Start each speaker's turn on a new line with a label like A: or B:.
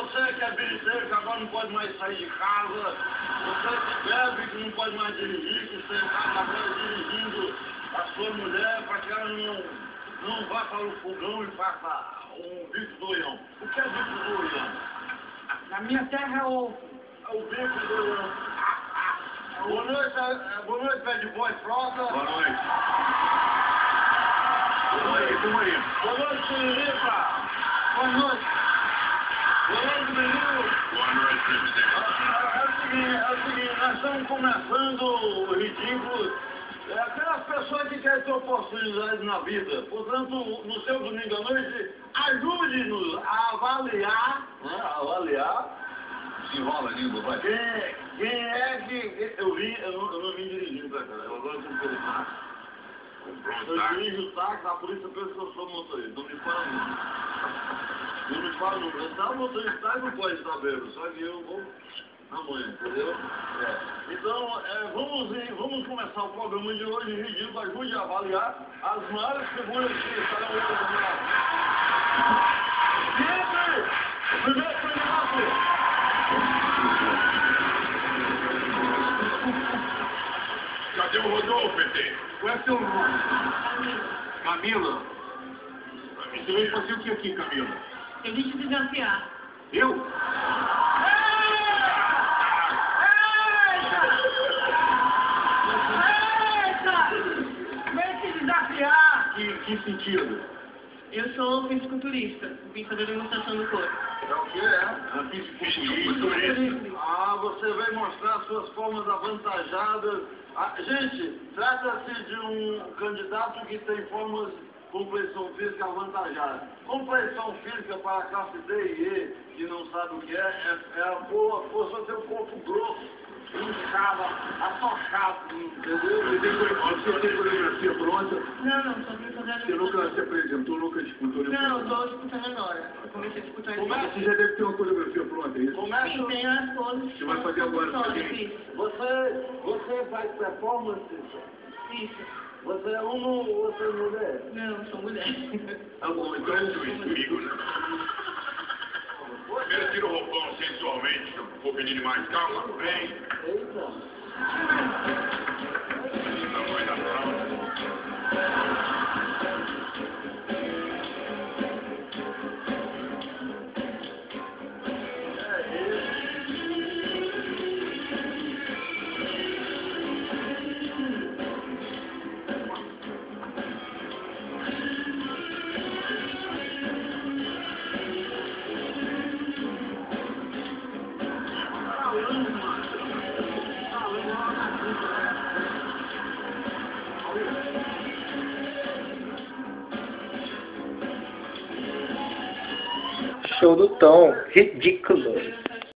A: você que é bilheteiro, que agora não pode mais sair de casa, você que bebe, que não pode mais dirigir, que você está agora dirigindo a sua mulher para que ela não vá para o fogão e faça um bico do olhão. O que é bico do olhão?
B: Na minha terra é o
A: bico do olhão. Boa noite, Bad Boy Frota.
C: Boa noite. Tamo aí.
A: Boa noite, Tiririca. Boa noite. Boa noite, menino.
C: Boa noite, presidente.
A: É o seguinte, nós estamos começando o ridículo. Aquelas pessoas que querem ter oportunidade na vida. Portanto, no seu domingo à noite, ajude-nos a avaliar, né?
C: Enrola a língua, vai.
A: Quem é que... Eu não vim dirigindo pra cá, agora eu estou interessado. Eu dirijo o táxi, a polícia pensa que eu sou motorista. Não me fala não. Não me fala não. Então, o motorista não pode estar bêbado, só que eu vou amanhã, entendeu? Então, vamos começar o programa de hoje, ridículo, ajude a avaliar as maiores figuras que estarão hoje no Brasil. Sempre, o primeiro candidato.
C: Cadê o Rodolfo, PT?
B: Qual é seu nome? Camila. Você veio fazer o que aqui, Camila?
D: Eu vim te desafiar.
B: Eu?
D: Vem te desafiar!
B: Que sentido?
D: Eu sou fisiculturista, vim fazer demonstração do corpo.
A: É o que é?
C: Fisiculturista.
A: Você vai mostrar suas formas avantajadas. Gente, trata-se de um candidato que tem formas, complexão física avantajada. Complexão física para a classe D e E, que não sabe o que é a força ter um corpo grosso, inchado, atochado, entendeu?
B: Você tem coreografia pronta?
D: Não, só vim fazer a
B: Você nunca se apresentou, nunca disputou?
D: Não, estou disputando agora. Eu comecei a disputar isso.
B: Você já deve ter uma coreografia pronta, é isso?
D: Sim, tem as poses.
B: Você vai fazer agora também?
D: Isso.
A: Você faz performance?
D: Isso.
A: Você é homem ou você é mulher?
D: Não, sou mulher.
B: Tá bom, então...
C: Comigo, né? Primeiro tira o roupão sensualmente, se eu for pedir mais calma, vem.
A: Eita.
C: Não vai dar não.
E: Show do Tom, ridículo.